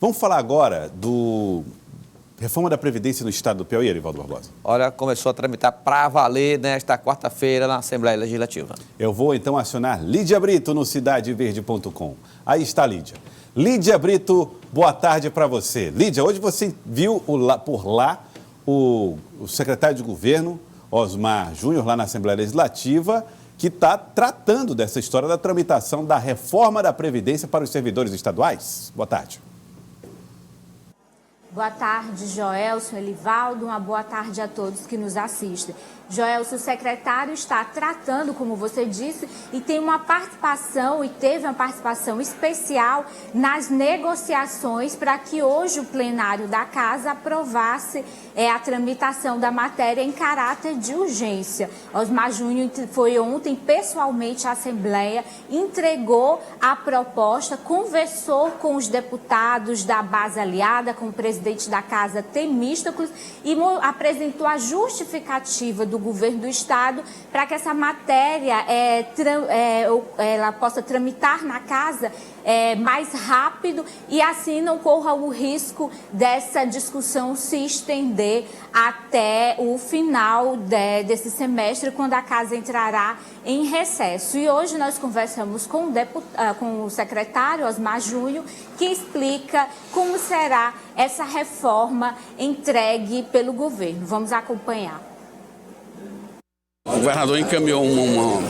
Vamos falar agora do reforma da Previdência no Estado do Piauí, Erivaldo Barbosa. Olha, começou a tramitar para valer nesta quarta-feira na Assembleia Legislativa. Eu vou então acionar Lídia Brito no cidadeverde.com. Aí está Lídia. Lídia Brito, boa tarde para você. Lídia, hoje você viu por lá o secretário de governo, Osmar Júnior, lá na Assembleia Legislativa, que está tratando dessa história da tramitação da reforma da Previdência para os servidores estaduais. Boa tarde. Boa tarde, Joelson, Elivaldo. Uma boa tarde a todos que nos assistem. Joelson, o secretário está tratando, como você disse, e tem uma participação, e teve uma participação especial nas negociações para que hoje o plenário da Casa aprovasse a tramitação da matéria em caráter de urgência. Osmar Júnior foi ontem pessoalmente à Assembleia, entregou a proposta, conversou com os deputados da base aliada, com o presidente da Casa, Temístocles, e apresentou a justificativa do governo do Estado para que essa matéria ela possa tramitar na Casa mais rápido e assim não corra o risco dessa discussão se estender até o final desse semestre, quando a Casa entrará em recesso. E hoje nós conversamos com o secretário Osmar Júnior, que explica como será essa reforma entregue pelo governo. Vamos acompanhar. O governador encaminhou uma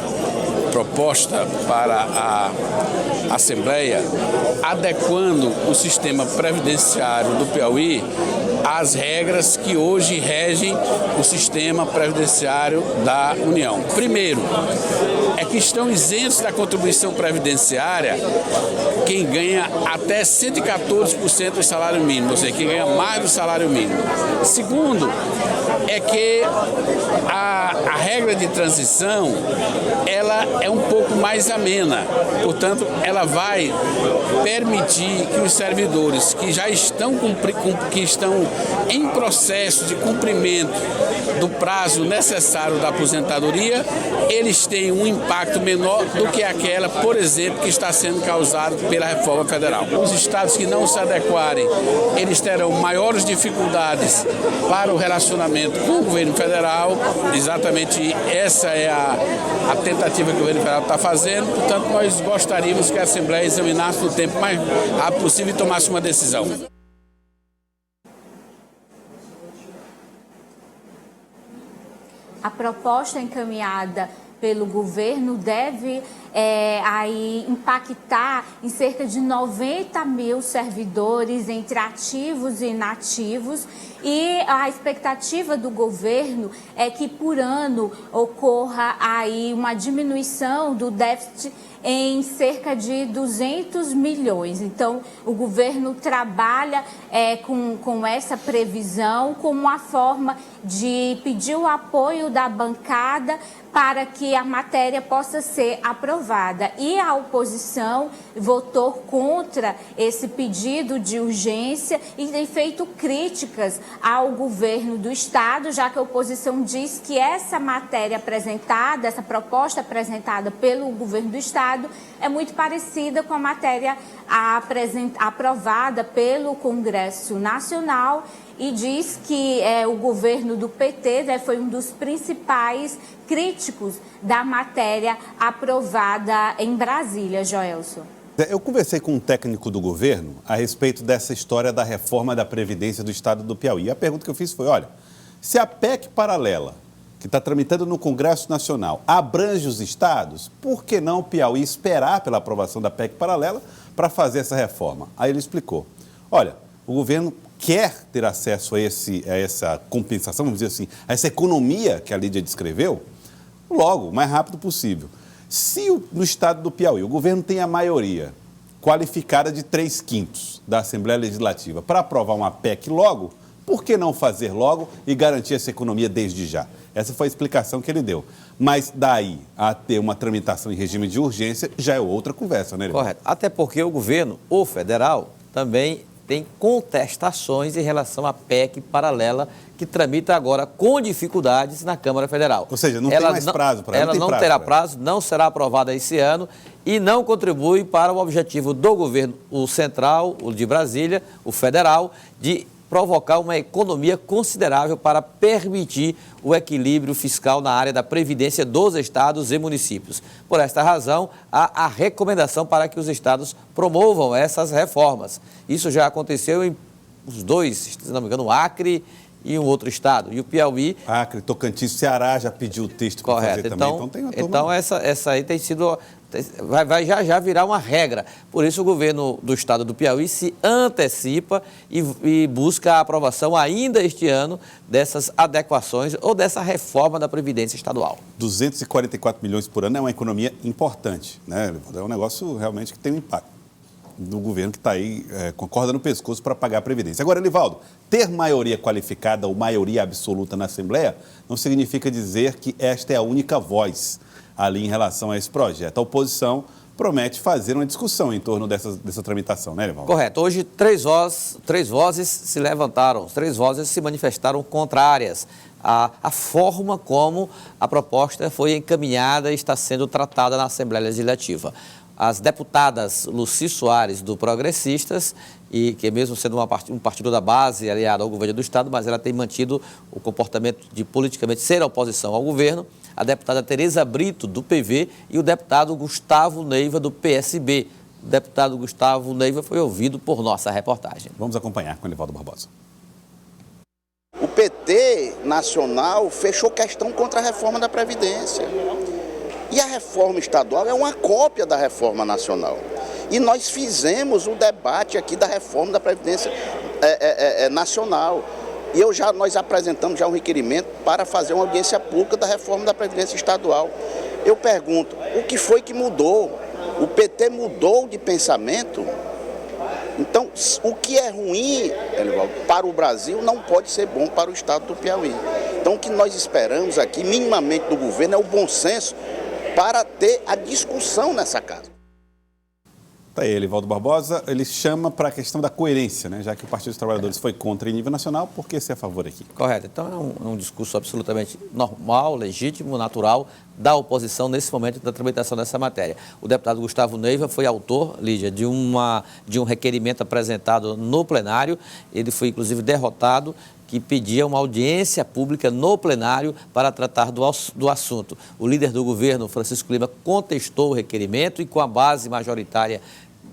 proposta para a Assembleia, adequando o sistema previdenciário do Piauí às regras que hoje regem o sistema previdenciário da União. Primeiro, é que estão isentos da contribuição previdenciária quem ganha até 114% do salário mínimo, ou seja, quem ganha mais do salário mínimo. Segundo, é que a regra de transição, ela é um pouco mais amena, portanto, ela vai permitir que os servidores que já estão, que estão em processo de cumprimento do prazo necessário da aposentadoria, eles tenham um impacto menor do que aquela, por exemplo, que está sendo causada pela reforma federal. Os estados que não se adequarem, eles terão maiores dificuldades para o relacionamento com o governo federal. Exatamente essa é a tentativa que o governo federal está fazendo. Portanto, nós gostaríamos que a Assembleia examinasse no tempo mais rápido possível e tomasse uma decisão. A proposta encaminhada pelo governo deve aí impactar em cerca de 90 mil servidores entre ativos e inativos, e a expectativa do governo é que por ano ocorra aí uma diminuição do déficit em cerca de 200 milhões. Então, o governo trabalha com essa previsão como uma forma de pedir o apoio da bancada para que a matéria possa ser aprovada. E a oposição votou contra esse pedido de urgência e tem feito críticas ao governo do Estado, já que a oposição diz que essa matéria apresentada, essa proposta apresentada pelo governo do Estado, é muito parecida com a matéria aprovada pelo Congresso Nacional, e diz que o governo do PT foi um dos principais críticos da matéria aprovada em Brasília, Joelson. Eu conversei com um técnico do governo a respeito dessa história da reforma da Previdência do Estado do Piauí. E a pergunta que eu fiz foi, olha, se a PEC paralela, que está tramitando no Congresso Nacional, abrange os estados, por que não o Piauí esperar pela aprovação da PEC paralela para fazer essa reforma? Aí ele explicou, olha, o governo quer ter acesso a essa compensação, vamos dizer assim, a essa economia que a Lídia descreveu, logo, o mais rápido possível. Se no estado do Piauí o governo tem a maioria qualificada de 3/5 da Assembleia Legislativa para aprovar uma PEC logo, por que não fazer logo e garantir essa economia desde já? Essa foi a explicação que ele deu. Mas daí a ter uma tramitação em regime de urgência já é outra conversa, né, Elivaldo? Correto. Até porque o governo, o federal, também tem contestações em relação à PEC paralela que tramita agora com dificuldades na Câmara Federal. Ou seja, não tem mais prazo para ela. Ela não terá prazo, não será aprovada esse ano e não contribui para o objetivo do governo, o central, o de Brasília, o federal, de provocar uma economia considerável para permitir o equilíbrio fiscal na área da previdência dos estados e municípios. Por esta razão, há a recomendação para que os estados promovam essas reformas. Isso já aconteceu em os dois, se não me engano, o Acre e um outro estado. E o Piauí... Acre, Tocantins, Ceará já pediu o texto para fazer também. Então essa aí tem sido... Vai já virar uma regra. Por isso, o governo do estado do Piauí se antecipa e busca a aprovação ainda este ano dessas adequações ou dessa reforma da Previdência Estadual. 244 milhões por ano é uma economia importante, né? É um negócio realmente que tem um impacto do governo que está aí com a corda no pescoço para pagar a Previdência. Agora, Elivaldo, ter maioria qualificada ou maioria absoluta na Assembleia não significa dizer que esta é a única voz ali em relação a esse projeto. A oposição promete fazer uma discussão em torno dessa tramitação, né, Elivaldo? Correto. Hoje, três vozes se levantaram, 3 vozes se manifestaram contrárias à forma como a proposta foi encaminhada e está sendo tratada na Assembleia Legislativa. As deputadas Lucy Soares, do Progressistas, e que mesmo sendo um partido da base aliado ao governo do Estado, mas ela tem mantido o comportamento de politicamente ser oposição ao governo, a deputada Tereza Brito, do PV, e o deputado Gustavo Neiva, do PSB. O deputado Gustavo Neiva foi ouvido por nossa reportagem. Vamos acompanhar com o Elivaldo Barbosa. O PT nacional fechou questão contra a reforma da Previdência. E a reforma estadual é uma cópia da reforma nacional. E nós fizemos o debate aqui da reforma da Previdência nacional. E nós apresentamos já um requerimento para fazer uma audiência pública da reforma da Previdência Estadual. Eu pergunto, o que foi que mudou? O PT mudou de pensamento? Então, o que é ruim, para o Brasil não pode ser bom para o estado do Piauí. Então, o que nós esperamos aqui, minimamente do governo, é o bom senso para ter a discussão nessa casa. Está aí, Elivaldo Barbosa, ele chama para a questão da coerência, né? Já que o Partido dos Trabalhadores foi contra em nível nacional, por que ser a favor aqui? Correto. Então é um discurso absolutamente normal, legítimo, natural da oposição nesse momento da tramitação dessa matéria. O deputado Gustavo Neiva foi autor, Lídia, de um requerimento apresentado no plenário. Ele foi, inclusive, derrotado, que pedia uma audiência pública no plenário para tratar do assunto. O líder do governo, Francisco Lima, contestou o requerimento e, com a base majoritária,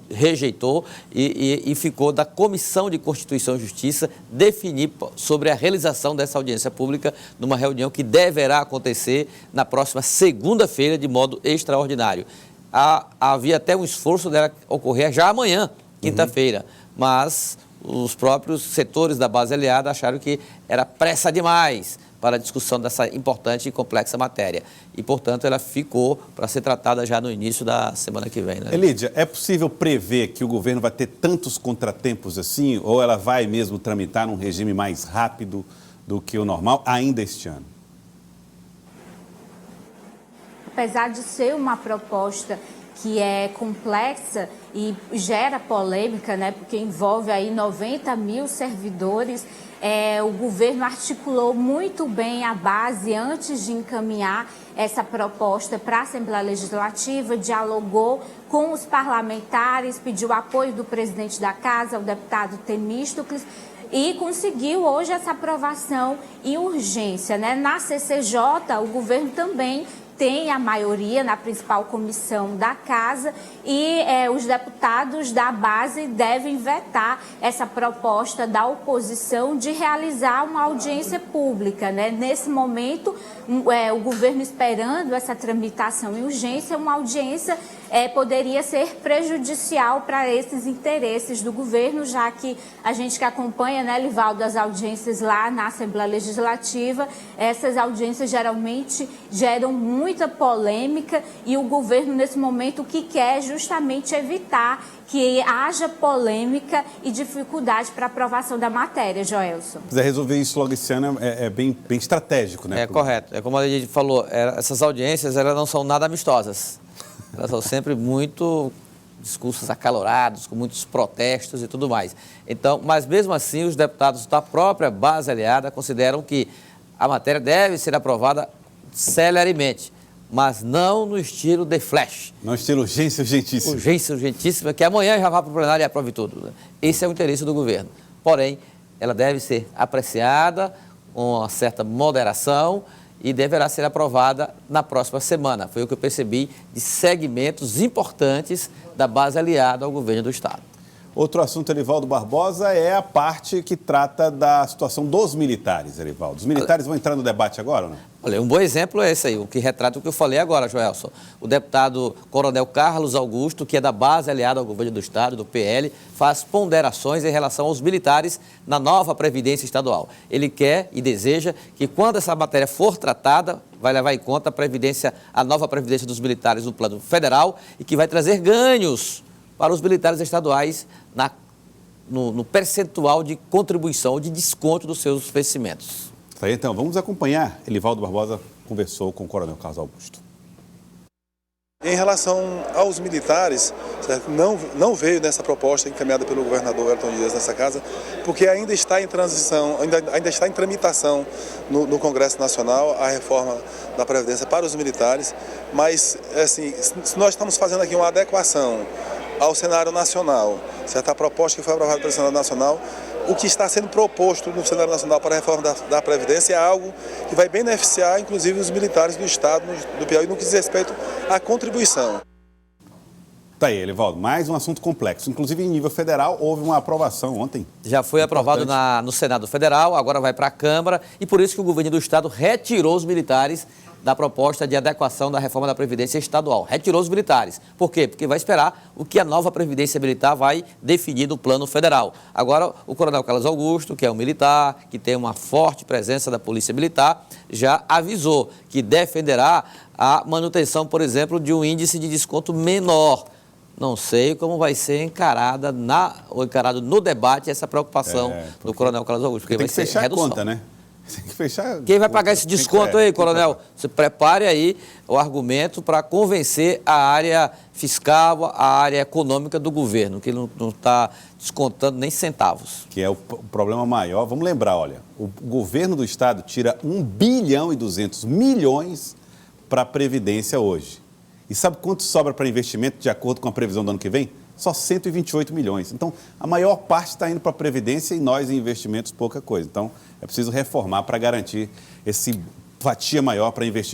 rejeitou e ficou da Comissão de Constituição e Justiça definir sobre a realização dessa audiência pública numa reunião que deverá acontecer na próxima segunda-feira de modo extraordinário. Havia até um esforço dela ocorrer já amanhã, quinta-feira, mas os próprios setores da base aliada acharam que era pressa demais para a discussão dessa importante e complexa matéria. E, portanto, ela ficou para ser tratada já no início da semana que vem. Né? Elídia, é possível prever que o governo vai ter tantos contratempos assim, ou ela vai mesmo tramitar num regime mais rápido do que o normal ainda este ano? Apesar de ser uma proposta que é complexa e gera polêmica, né, porque envolve aí 90 mil servidores, o governo articulou muito bem a base antes de encaminhar essa proposta para a Assembleia Legislativa, dialogou com os parlamentares, pediu apoio do presidente da Casa, o deputado Temístocles, e conseguiu hoje essa aprovação em urgência, né? Na CCJ, o governo também tem a maioria na principal comissão da Casa e os deputados da base devem vetar essa proposta da oposição de realizar uma audiência pública, né? Nesse momento, o governo esperando essa tramitação em urgência, uma audiência poderia ser prejudicial para esses interesses do governo, já que a gente que acompanha, né, Livaldo, as audiências lá na Assembleia Legislativa, essas audiências geralmente geram muita polêmica e o governo, nesse momento, o que quer é justamente evitar que haja polêmica e dificuldade para a aprovação da matéria, Joelson. Se quiser resolver isso logo esse ano, é bem estratégico, né? Correto. É como a gente falou, essas audiências elas não são nada amistosas. Elas são sempre muito discursos acalorados, com muitos protestos e tudo mais. Então, mas mesmo assim, os deputados da própria base aliada consideram que a matéria deve ser aprovada celeremente, mas não no estilo de flash. No estilo urgência urgentíssima. Urgência urgentíssima, que amanhã já vá para o plenário e aprove tudo. Esse é o interesse do governo. Porém, ela deve ser apreciada com uma certa moderação e deverá ser aprovada na próxima semana. Foi o que eu percebi de segmentos importantes da base aliada ao governo do Estado. Outro assunto, Elivaldo Barbosa, é a parte que trata da situação dos militares, Elivaldo. Os militares vão entrar no debate agora ou não? Olha, um bom exemplo é esse aí, o que retrata o que eu falei agora, Joelson. O deputado Coronel Carlos Augusto, que é da base aliada ao governo do Estado, do PL, faz ponderações em relação aos militares na nova Previdência Estadual. Ele quer e deseja que, quando essa matéria for tratada, vai levar em conta a nova Previdência dos militares no plano federal e que vai trazer ganhos para os militares estaduais no percentual de contribuição, de desconto dos seus vencimentos. Tá aí, então, vamos acompanhar. Elivaldo Barbosa conversou com o Coronel Carlos Augusto. Em relação aos militares, certo? Não veio nessa proposta encaminhada pelo governador Wellington Dias nessa casa, porque ainda está em transição, ainda está em tramitação no Congresso Nacional a reforma da Previdência para os militares, mas assim, se nós estamos fazendo aqui uma adequação ao cenário nacional, certo? A proposta que foi aprovada pelo Senado Nacional, o que está sendo proposto no cenário nacional para a reforma da Previdência é algo que vai beneficiar, inclusive, os militares do Estado, do Piauí, no que diz respeito à contribuição. Tá aí, Elivaldo, mais um assunto complexo. Inclusive, em nível federal, houve uma aprovação ontem. Já foi aprovado no Senado Federal, agora vai para a Câmara, e por isso que o governo do Estado retirou os militares da proposta de adequação da reforma da Previdência Estadual. Retirou os militares. Por quê? Porque vai esperar o que a nova Previdência Militar vai definir no plano federal. Agora, o Coronel Carlos Augusto, que é um militar, que tem uma forte presença da Polícia Militar, já avisou que defenderá a manutenção, por exemplo, de um índice de desconto menor. Não sei como vai ser encarado no debate essa preocupação do Coronel Carlos Augusto. Porque tem vai que ser fechar redução. a conta, né? Tem que fechar. Quem vai pagar esse desconto aí, Coronel? Você prepare aí o argumento para convencer a área fiscal, a área econômica do governo, que não está descontando nem centavos. Que é o problema maior. Vamos lembrar, olha, o governo do Estado tira 1 bilhão e 200 milhões para a Previdência hoje. E sabe quanto sobra para investimento de acordo com a previsão do ano que vem? Só 128 milhões. Então, a maior parte está indo para a Previdência e nós, em investimentos, pouca coisa. Então, é preciso reformar para garantir esse fatia maior para investimento.